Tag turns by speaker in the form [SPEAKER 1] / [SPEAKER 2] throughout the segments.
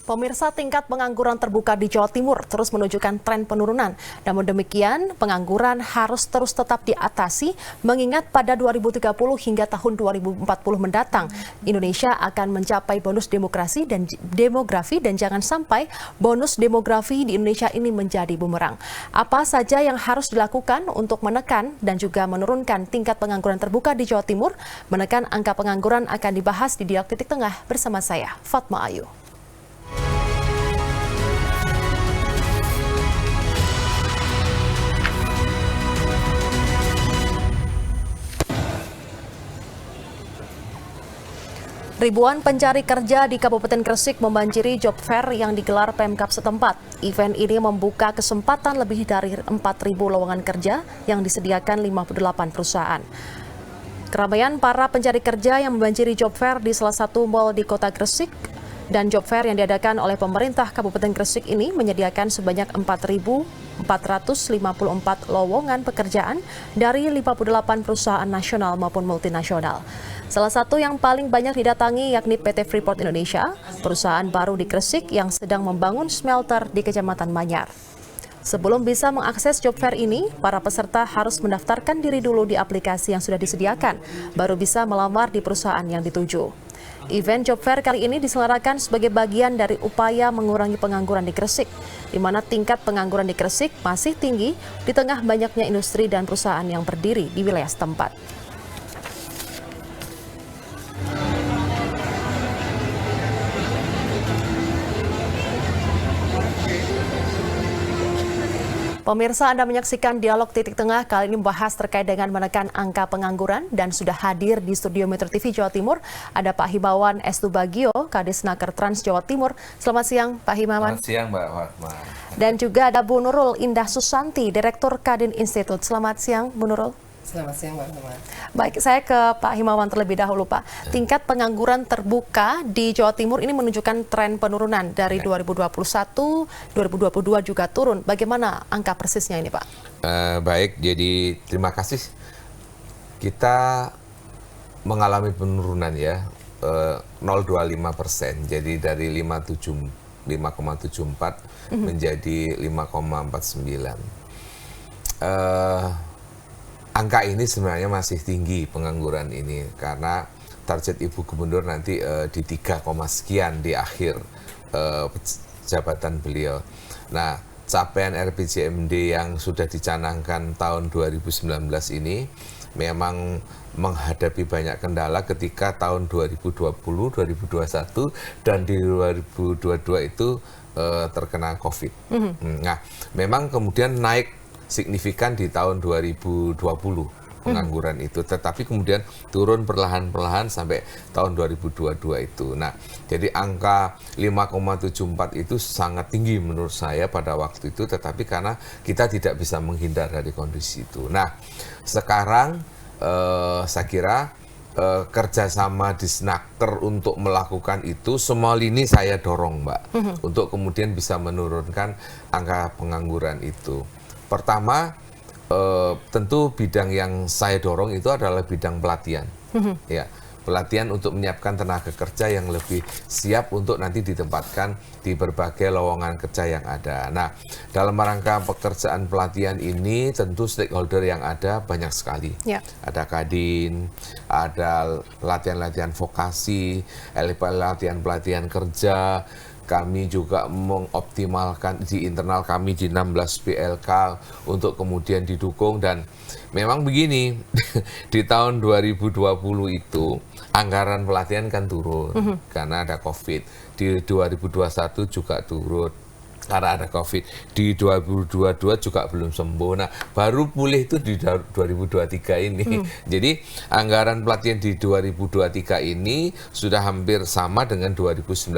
[SPEAKER 1] Pemirsa, tingkat pengangguran terbuka di Jawa Timur terus menunjukkan tren penurunan. Namun demikian, pengangguran harus terus tetap diatasi mengingat pada 2030 hingga tahun 2040 mendatang, Indonesia akan mencapai bonus demografi dan jangan sampai bonus demografi di Indonesia ini menjadi bumerang. Apa saja yang harus dilakukan untuk menekan dan juga menurunkan tingkat pengangguran terbuka di Jawa Timur? Menekan angka pengangguran akan dibahas di Dialog Titik Tengah bersama saya, Fatma Ayu. Ribuan pencari kerja di Kabupaten Gresik membanjiri job fair yang digelar Pemkab setempat. Event ini membuka kesempatan lebih dari 4.000 lowongan kerja yang disediakan 58 perusahaan. Keramaian para pencari kerja yang membanjiri job fair di salah satu mal di Kota Gresik dan job fair yang diadakan oleh pemerintah Kabupaten Gresik ini menyediakan sebanyak 4.454 lowongan pekerjaan dari 58 perusahaan nasional maupun multinasional. Salah satu yang paling banyak didatangi yakni PT Freeport Indonesia, perusahaan baru di Gresik yang sedang membangun smelter di Kecamatan Manyar. Sebelum bisa mengakses job fair ini, para peserta harus mendaftarkan diri dulu di aplikasi yang sudah disediakan, baru bisa melamar di perusahaan yang dituju. Event job fair kali ini diselenggarakan sebagai bagian dari upaya mengurangi pengangguran di Gresik, di mana tingkat pengangguran di Gresik masih tinggi di tengah banyaknya industri dan perusahaan yang berdiri di wilayah setempat. Pemirsa, Anda menyaksikan Dialog Titik Tengah kali ini membahas terkait dengan menekan angka pengangguran dan sudah hadir di studio Metro TV Jawa Timur ada Pak Himawan S. Tubagio, Kadisnaker Trans Jawa Timur. Selamat siang Pak Himawan.
[SPEAKER 2] Selamat siang Mbak Fatma.
[SPEAKER 1] Dan juga ada Bu Nurul Indah Susanti, Direktur Kadin Institute. Selamat siang Bu Nurul.
[SPEAKER 3] Selamat siang Mbak Fatma.
[SPEAKER 1] Baik, saya ke Pak Himawan terlebih dahulu Pak. Tingkat pengangguran terbuka di Jawa Timur ini menunjukkan tren penurunan dari 2021, 2022 juga turun. Bagaimana angka persisnya ini Pak?
[SPEAKER 2] Baik, jadi terima kasih. Kita mengalami penurunan ya, 0,25%. Jadi dari 5,74 menjadi 5,49. Angka ini sebenarnya masih tinggi pengangguran ini karena target Ibu Gubernur nanti di 3, sekian di akhir jabatan beliau. Nah, capaian RPJMD yang sudah dicanangkan tahun 2019 ini memang menghadapi banyak kendala ketika tahun 2020, 2021 dan di 2022 itu terkena COVID. Nah, memang kemudian naik signifikan di tahun 2020 pengangguran itu, tetapi kemudian turun perlahan-perlahan sampai tahun 2022 itu. Nah, jadi angka 5,74 itu sangat tinggi menurut saya pada waktu itu, tetapi karena kita tidak bisa menghindar dari kondisi itu. Nah, sekarang saya kira kerjasama di Snaker untuk melakukan itu, semua lini saya dorong Mbak, untuk kemudian bisa menurunkan angka pengangguran itu. Pertama, tentu bidang yang saya dorong itu adalah bidang pelatihan. Ya, pelatihan untuk menyiapkan tenaga kerja yang lebih siap untuk nanti ditempatkan di berbagai lowongan kerja yang ada. Nah, dalam rangka pekerjaan pelatihan ini tentu stakeholder yang ada banyak sekali. Ya. Ada Kadin, ada latihan-latihan vokasi, pelatihan kerja. Kami juga mengoptimalkan di internal kami di 16 BLK untuk kemudian didukung, dan memang begini, di tahun 2020 itu anggaran pelatihan kan turun karena ada COVID. Di 2021 juga turun karena ada COVID. Di 2022 juga belum sembuh. Nah, baru pulih itu di 2023 ini. Jadi anggaran pelatihan di 2023 ini sudah hampir sama dengan 2019.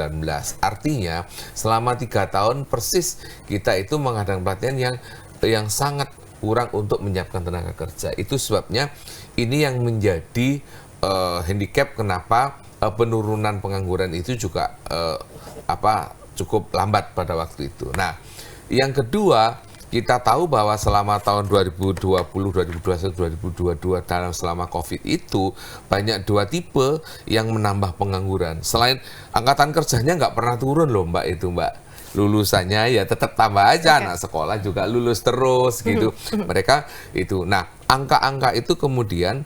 [SPEAKER 2] Artinya selama 3 tahun persis kita itu mengadakan pelatihan yang sangat kurang untuk menyiapkan tenaga kerja. Itu sebabnya ini yang menjadi handicap kenapa penurunan pengangguran itu juga cukup lambat pada waktu itu. Nah, yang kedua, kita tahu bahwa selama tahun 2020, 2021, 2022 dalam selama COVID itu banyak dua tipe yang menambah pengangguran. Selain angkatan kerjanya nggak pernah turun loh Mbak itu Mbak. Lulusannya ya tetap tambah aja, anak sekolah juga lulus terus gitu. Mereka itu. Nah, angka-angka itu kemudian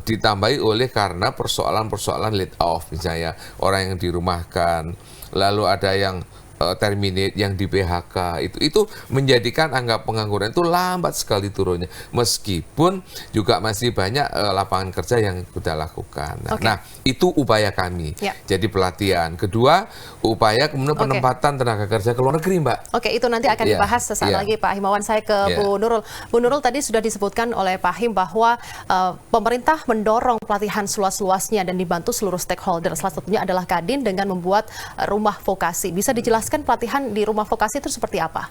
[SPEAKER 2] ditambahi oleh karena persoalan-persoalan laid off, misalnya orang yang dirumahkan, lalu ada yang terminate, yang di PHK, itu menjadikan angka pengangguran itu lambat sekali turunnya, meskipun juga masih banyak lapangan kerja yang kita lakukan. Nah, itu upaya kami. Jadi pelatihan. Kedua, upaya kemudian penempatan tenaga kerja ke luar negeri, Mbak.
[SPEAKER 1] Oke, itu nanti akan dibahas sesaat lagi, Pak Himawan. Saya ke Bu Nurul. Bu Nurul, tadi sudah disebutkan oleh Pak Him bahwa pemerintah mendorong pelatihan seluas-luasnya dan dibantu seluruh stakeholder. Salah satunya adalah Kadin dengan membuat rumah vokasi. Bisa dijelaskan pelatihan di rumah vokasi itu seperti apa?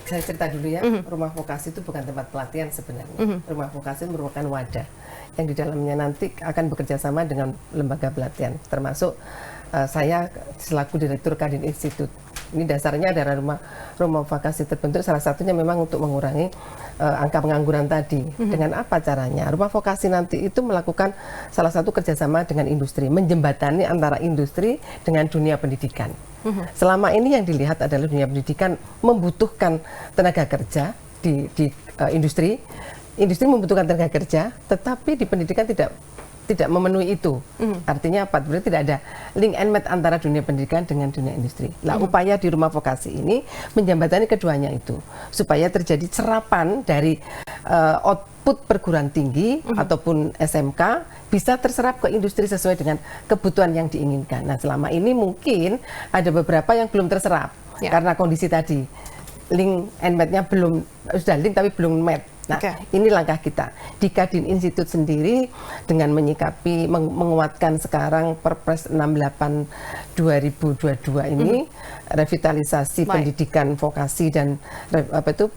[SPEAKER 3] Saya cerita dulu ya, rumah vokasi itu bukan tempat pelatihan sebenarnya. Rumah vokasi merupakan wadah yang di dalamnya nanti akan bekerja sama dengan lembaga pelatihan, termasuk saya selaku Direktur Kadin Institute. Ini dasarnya adalah rumah vokasi terbentuk salah satunya memang untuk mengurangi angka pengangguran tadi. Dengan apa caranya? Rumah vokasi nanti itu melakukan salah satu kerjasama dengan industri, menjembatani antara industri dengan dunia pendidikan. Selama ini yang dilihat adalah dunia pendidikan membutuhkan tenaga kerja di industri. Industri membutuhkan tenaga kerja, tetapi di pendidikan tidak memenuhi itu. Artinya apa? Berarti tidak ada link and match antara dunia pendidikan dengan dunia industri. Lah, upaya di rumah vokasi ini menjembatani keduanya itu, supaya terjadi serapan dari output perguruan tinggi ataupun SMK bisa terserap ke industri sesuai dengan kebutuhan yang diinginkan. Nah, selama ini mungkin ada beberapa yang belum terserap karena kondisi tadi link and match-nya belum, sudah link tapi belum match. Nah, ini langkah kita di Kadin Institute sendiri dengan menyikapi menguatkan sekarang Perpres 68 2022 ini revitalisasi pendidikan vokasi dan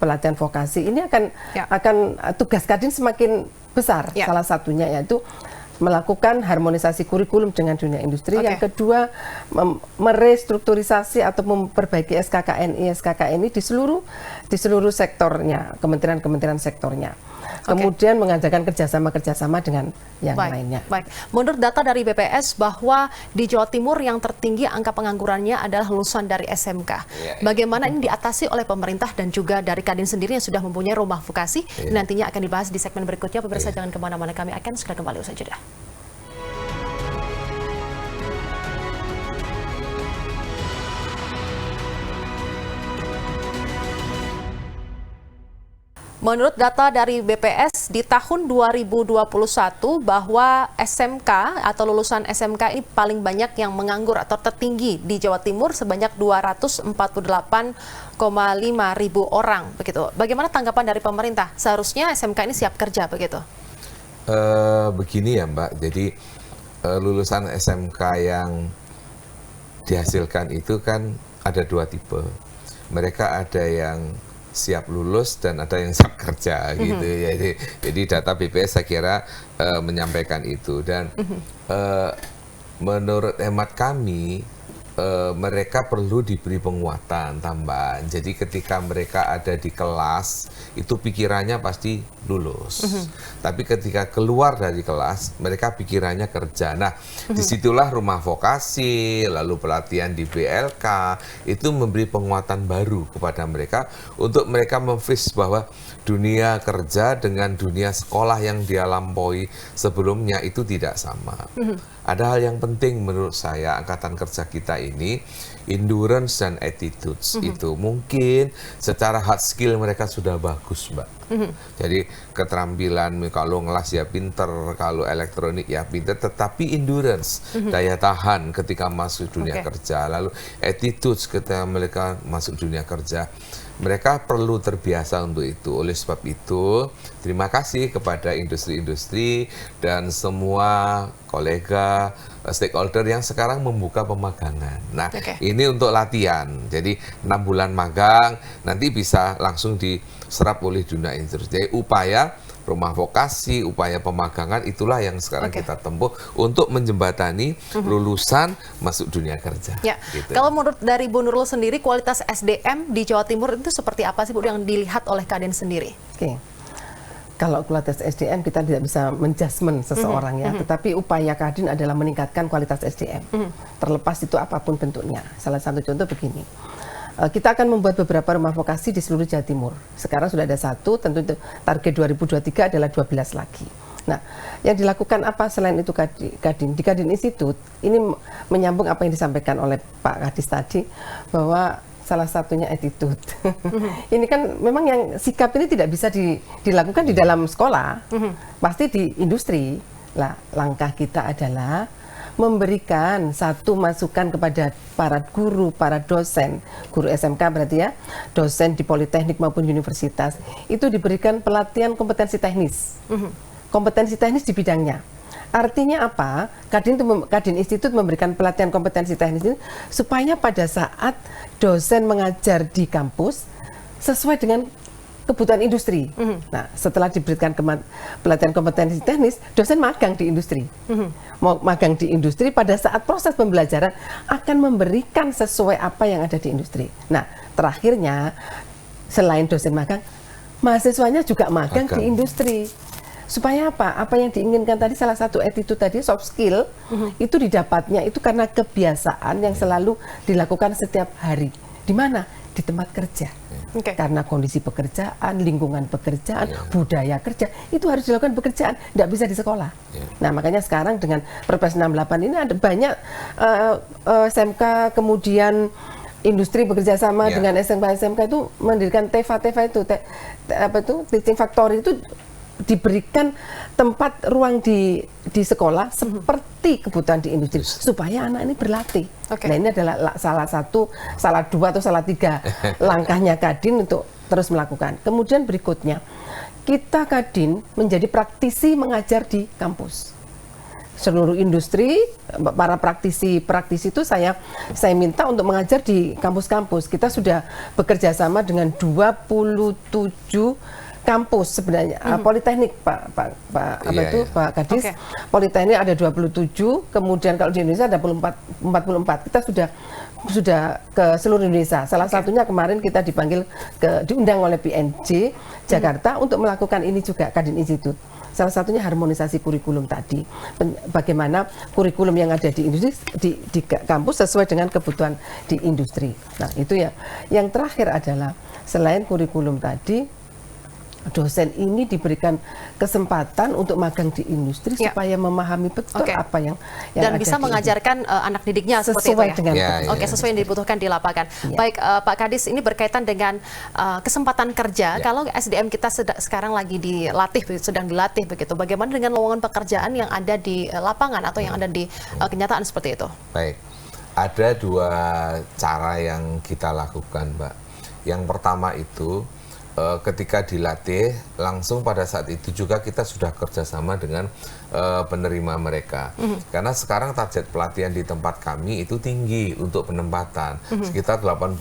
[SPEAKER 3] pelatihan vokasi ini akan tugas Kadin semakin besar. Salah satunya yaitu melakukan harmonisasi kurikulum dengan dunia industri. Yang kedua, merestrukturisasi atau memperbaiki SKKNI di seluruh sektornya, kementerian sektornya. Kemudian mengadakan kerjasama dengan yang lainnya.
[SPEAKER 1] Baik. Menurut data dari BPS bahwa di Jawa Timur yang tertinggi angka penganggurannya adalah lulusan dari SMK. Bagaimana ini diatasi oleh pemerintah dan juga dari Kadin sendiri yang sudah mempunyai rumah vokasi? Nantinya akan dibahas di segmen berikutnya. Pemirsa jangan kemana-mana, kami akan segera kembali usai jeda. Menurut data dari BPS di tahun 2021 bahwa SMK atau lulusan SMK ini paling banyak yang menganggur atau tertinggi di Jawa Timur sebanyak 248,5 ribu orang begitu. Bagaimana tanggapan dari pemerintah? Seharusnya SMK ini siap kerja begitu?
[SPEAKER 2] Begini ya Mbak, jadi lulusan SMK yang dihasilkan itu kan ada dua tipe. Mereka ada yang siap lulus dan ada yang siap kerja gitu ya. Jadi data BPS saya kira menyampaikan itu dan menurut hemat kami mereka perlu diberi penguatan tambahan. Jadi ketika mereka ada di kelas itu pikirannya pasti lulus. Tapi ketika keluar dari kelas mereka pikirannya kerja. Nah, disitulah rumah vokasi, lalu pelatihan di BLK itu memberi penguatan baru kepada mereka untuk mereka memfreeze bahwa dunia kerja dengan dunia sekolah yang dia lampaui sebelumnya itu tidak sama. Ada hal yang penting menurut saya angkatan kerja kita ini, endurance dan attitudes itu mungkin secara hard skill mereka sudah bagus, Mbak. Jadi keterampilan kalau ngelas ya pinter, kalau elektronik ya pinter, tetapi endurance, daya tahan ketika masuk dunia kerja, lalu attitudes ketika mereka masuk dunia kerja. Mereka perlu terbiasa untuk itu. Oleh sebab itu, terima kasih kepada industri-industri dan semua kolega, stakeholder yang sekarang membuka pemagangan. Nah, ini untuk latihan. Jadi 6 bulan magang, nanti bisa langsung diserap oleh dunia industri. Jadi upaya rumah vokasi, upaya pemagangan, itulah yang sekarang kita tempuh untuk menjembatani lulusan masuk dunia kerja.
[SPEAKER 1] Ya.
[SPEAKER 2] Gitu.
[SPEAKER 1] Kalau menurut dari Bu Nurul sendiri, kualitas SDM di Jawa Timur itu seperti apa sih Bu yang dilihat oleh Kadin sendiri?
[SPEAKER 3] Oke. Kalau kualitas SDM kita tidak bisa menjudgment seseorang ya, tetapi upaya Kadin adalah meningkatkan kualitas SDM. Terlepas itu apapun bentuknya. Salah satu contoh begini. Kita akan membuat beberapa rumah vokasi di seluruh Jawa Timur. Sekarang sudah ada 1, tentu target 2023 adalah 12 lagi. Nah, yang dilakukan apa selain itu Kadin? Di Kadin Institute, ini menyambung apa yang disampaikan oleh Pak Kadis tadi, bahwa salah satunya attitude. Ini kan memang yang sikap ini tidak bisa dilakukan di dalam sekolah, pasti di industri. Lah, langkah kita adalah memberikan satu masukan kepada para guru, para dosen, guru SMK berarti ya, dosen di politeknik maupun universitas, itu diberikan pelatihan kompetensi teknis. Kompetensi teknis di bidangnya. Artinya apa? Kadin Institute memberikan pelatihan kompetensi teknis ini supaya pada saat dosen mengajar di kampus sesuai dengan kebutuhan industri. Nah, setelah diberikan pelatihan kompetensi teknis, dosen magang di industri. Mau magang di industri pada saat proses pembelajaran akan memberikan sesuai apa yang ada di industri. Nah, terakhirnya selain dosen magang, mahasiswanya juga magang di industri. Supaya apa? Apa yang diinginkan tadi, salah satu attitude tadi, soft skill, itu didapatnya itu karena kebiasaan yang selalu dilakukan setiap hari. Di mana? Di tempat kerja. Karena kondisi pekerjaan, lingkungan pekerjaan, budaya kerja, itu harus dilakukan pekerjaan, tidak bisa di sekolah. Nah, makanya sekarang dengan Perpres 68 ini ada banyak SMK, kemudian industri bekerja sama dengan SMK itu mendirikan TEFA itu, teaching factory itu, diberikan tempat ruang di sekolah seperti kebutuhan di industri supaya anak ini berlatih. Nah, ini adalah salah 2 atau salah 3 langkahnya Kadin untuk terus melakukan. Kemudian berikutnya, kita Kadin menjadi praktisi mengajar di kampus. Seluruh industri, para praktisi itu saya minta untuk mengajar di kampus-kampus. Kita sudah bekerja sama dengan 27 kampus sebenarnya. Politeknik Pak Kadis, Politeknik ada 27, kemudian kalau di Indonesia ada 44. Kita sudah ke seluruh Indonesia. Salah satunya kemarin kita diundang oleh PNJ Jakarta untuk melakukan ini juga, Kadin Institute. Salah satunya harmonisasi kurikulum tadi. Bagaimana kurikulum yang ada di industri di kampus sesuai dengan kebutuhan di industri. Nah, itu ya. Yang terakhir adalah selain kurikulum tadi, dosen ini diberikan kesempatan untuk magang di industri supaya memahami betul apa yang
[SPEAKER 1] dan
[SPEAKER 3] ada
[SPEAKER 1] bisa mengajarkan anak didiknya
[SPEAKER 3] sesuai
[SPEAKER 1] seperti itu ya.
[SPEAKER 3] Dengan
[SPEAKER 1] sesuai yang dibutuhkan di lapangan. Baik, Pak Kadis, ini berkaitan dengan kesempatan kerja. Kalau SDM kita sekarang lagi sedang dilatih begitu, bagaimana dengan lowongan pekerjaan yang ada di lapangan atau yang ada di kenyataan seperti itu?
[SPEAKER 2] Baik, ada 2 cara yang kita lakukan, Mbak. Yang pertama itu ketika dilatih, langsung pada saat itu juga kita sudah kerjasama dengan penerima mereka. Karena sekarang target pelatihan di tempat kami itu tinggi untuk penempatan, sekitar 80%.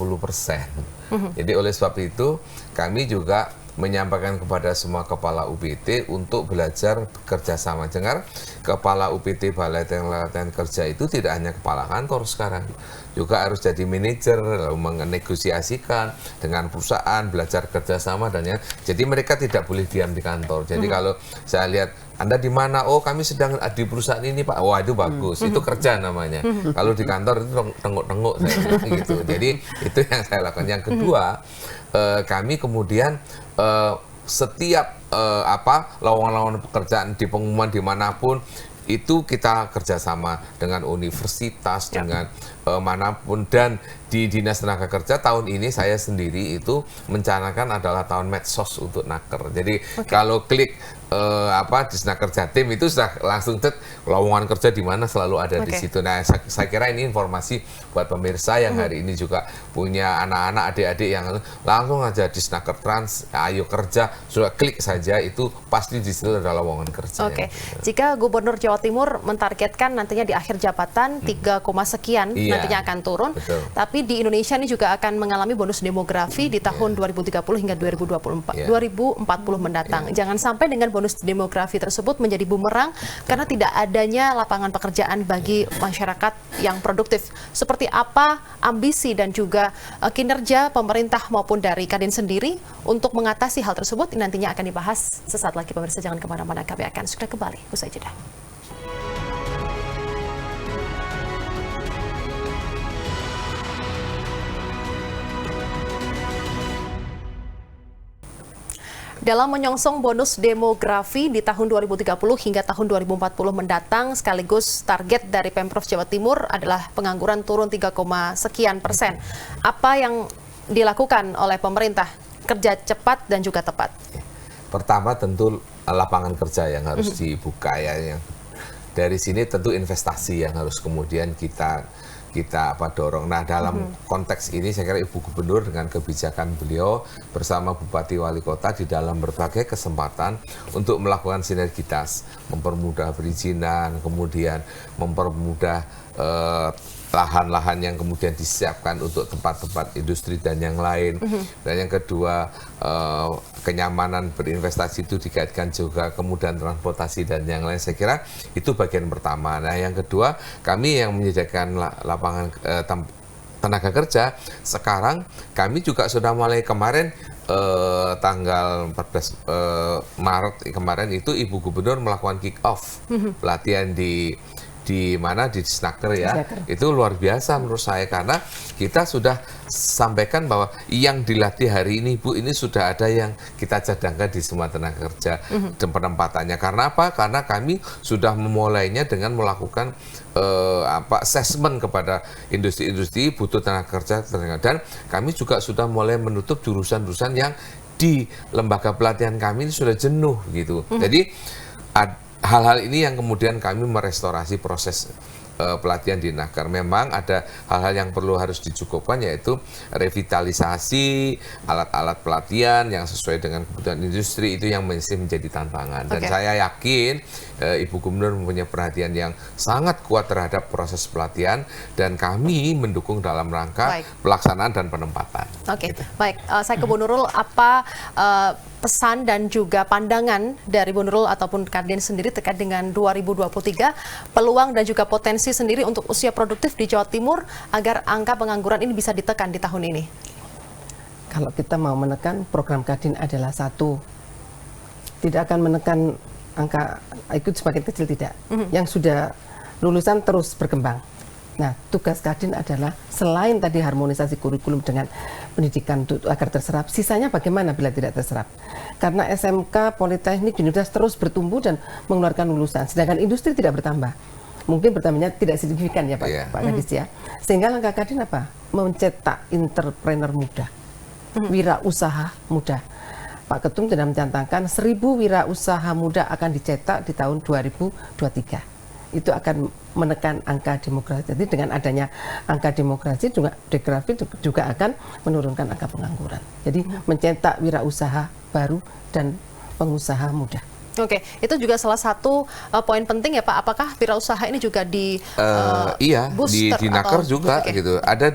[SPEAKER 2] Jadi oleh sebab itu, kami juga menyampaikan kepada semua kepala UPT untuk belajar bekerja sama. Dengar, kepala UPT Balai Latihan Kerja itu tidak hanya kepala kantor sekarang, juga harus jadi manajer, lalu menegosiasikan dengan perusahaan, belajar kerjasama dan jadi mereka tidak boleh diam di kantor. Jadi kalau saya lihat, Anda di mana? Oh, kami sedang di perusahaan ini, Pak. Wah, itu bagus. Itu kerja namanya. Kalau di kantor itu tenguk-tenguk gitu. Jadi itu yang saya lakukan. Yang kedua, kami kemudian setiap lowongan-lowongan pekerjaan di pengumuman dimanapun itu kita kerjasama dengan universitas, dengan manapun, dan di Dinas Tenaga Kerja tahun ini saya sendiri itu mencanangkan adalah tahun medsos untuk naker. Jadi kalau klik Dinas Kerja Tim itu sudah langsung lowongan kerja di mana selalu ada di situ. Nah, saya kira ini informasi buat pemirsa yang hari ini juga punya anak-anak, adik-adik yang langsung aja di Snaker Trans, ayo kerja, sudah klik saja, itu pasti di situ ada lowongan kerja.
[SPEAKER 1] Jika Gubernur Jawa Timur mentargetkan nantinya di akhir jabatan 3, sekian nantinya akan turun, tapi tapi di Indonesia ini juga akan mengalami bonus demografi di tahun 2030 hingga 2040 mendatang. Jangan sampai dengan bonus demografi tersebut menjadi bumerang karena tidak adanya lapangan pekerjaan bagi masyarakat yang produktif. Seperti apa ambisi dan juga kinerja pemerintah maupun dari Kadin sendiri untuk mengatasi hal tersebut, nantinya akan dibahas sesaat lagi. Pemirsa, jangan kemana-mana, kami akan segera kembali usai jeda. Dalam menyongsong bonus demografi di tahun 2030 hingga tahun 2040 mendatang, sekaligus target dari Pemprov Jawa Timur adalah pengangguran turun 3,sekian%. Apa yang dilakukan oleh pemerintah? Kerja cepat dan juga tepat.
[SPEAKER 2] Pertama tentu lapangan kerja yang harus dibuka ya. Dari sini tentu investasi yang harus kemudian kita dorong. Nah, dalam konteks ini saya kira Ibu Gubernur dengan kebijakan beliau bersama Bupati Wali Kota di dalam berbagai kesempatan untuk melakukan sinergitas, mempermudah perizinan, kemudian mempermudah lahan-lahan yang kemudian disiapkan untuk tempat-tempat industri dan yang lain. Dan yang kedua, kenyamanan berinvestasi itu dikaitkan juga kemudahan transportasi dan yang lain. Saya kira itu bagian pertama. Nah, yang kedua, kami yang menyediakan lapangan tenaga kerja, sekarang kami juga sudah mulai kemarin tanggal 14 Maret kemarin itu Ibu Gubernur melakukan kick off pelatihan di mana di Snaker ya. Itu luar biasa menurut saya karena kita sudah sampaikan bahwa yang dilatih hari ini Bu, ini sudah ada yang kita cadangkan di semua tenaga kerja dan penempatannya. Karena apa? Karena kami sudah memulainya dengan melakukan assessment kepada industri-industri butuh tenaga kerja dan kami juga sudah mulai menutup jurusan-jurusan yang di lembaga pelatihan kami ini sudah jenuh gitu. Jadi hal-hal ini yang kemudian kami merestorasi proses pelatihan di Naker. Memang ada hal-hal yang harus dicukupkan, yaitu revitalisasi alat-alat pelatihan yang sesuai dengan kebutuhan industri, itu yang masih menjadi tantangan. Dan saya yakin Ibu Gubernur mempunyai perhatian yang sangat kuat terhadap proses pelatihan dan kami mendukung dalam rangka pelaksanaan dan penempatan.
[SPEAKER 1] Gitu. Baik. Saya ke Bu Nurul, apa pesan dan juga pandangan dari Bu Nurul ataupun Kadin sendiri terkait dengan 2023, peluang dan juga potensi sendiri untuk usia produktif di Jawa Timur agar angka pengangguran ini bisa ditekan di tahun ini?
[SPEAKER 3] Kalau kita mau menekan, program Kadin adalah satu, tidak akan menekan angka ikut semakin kecil, tidak. Yang sudah lulusan terus berkembang. Nah, tugas Kadin adalah selain tadi harmonisasi kurikulum dengan pendidikan agar terserap, sisanya bagaimana bila tidak terserap? Karena SMK, Politeknik, Universitas terus bertumbuh dan mengeluarkan lulusan, sedangkan industri tidak bertambah. Mungkin bertambahnya tidak signifikan ya Pak Kadis ya. Sehingga langkah Kadin apa? Mencetak entrepreneur muda, wirausaha muda. Pak Ketum sudah mencanangkan 1.000 wirausaha muda akan dicetak di tahun 2023. Itu akan menekan angka demografi. Jadi dengan adanya angka demografi juga akan menurunkan angka pengangguran. Jadi mencetak wirausaha baru dan pengusaha muda.
[SPEAKER 1] Oke, itu juga salah satu poin penting ya Pak. Apakah wirausaha ini juga di booster
[SPEAKER 2] di Naker juga gitu. Ada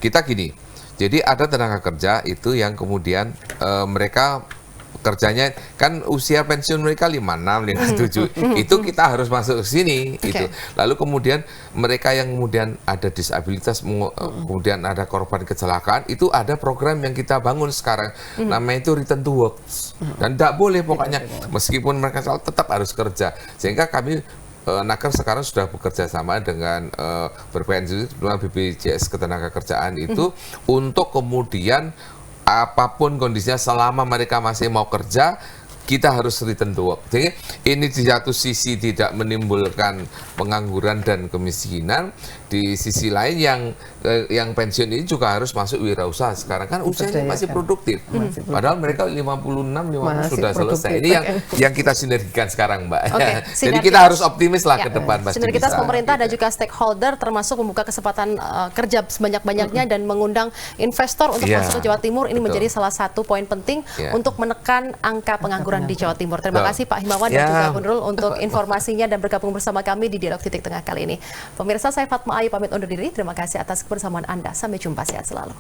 [SPEAKER 2] kita gini. Jadi ada tenaga kerja itu yang kemudian mereka kerjanya kan usia pensiun mereka 56, 57. Itu kita harus masuk ke sini gitu. Lalu kemudian mereka yang kemudian ada disabilitas, kemudian ada korban kecelakaan, itu ada program yang kita bangun sekarang. Namanya itu Return to Work. Dan tidak boleh pokoknya meskipun mereka tetap harus kerja. Sehingga kami Naker sekarang sudah bekerja sama dengan berpensiun BPJS Ketenagakerjaan itu untuk kemudian apapun kondisinya selama mereka masih mau kerja, kita harus return to work. Jadi ini di satu sisi tidak menimbulkan pengangguran dan kemiskinan, di sisi lain yang pensiun ini juga harus masuk wirausaha. Sekarang kan usianya masih produktif. Padahal mereka 56 sudah selesai. Ini yang kita sinergikan sekarang, Mbak. Jadi kita harus optimis lah ke depan.
[SPEAKER 1] Sinergitas pemerintah dan juga stakeholder termasuk membuka kesempatan kerja sebanyak-banyaknya dan mengundang investor untuk masuk ke Jawa Timur. Ini menjadi salah satu poin penting untuk menekan angka pengangguran di Jawa Timur. Terima kasih Pak Himawan dan juga Bu Nurul untuk informasinya dan bergabung bersama kami di Dialog Titik Tengah kali ini. Pemirsa, saya Fatma Ayu pamit undur diri. Terima kasih atas kebersamaan Anda. Sampai jumpa, sehat selalu.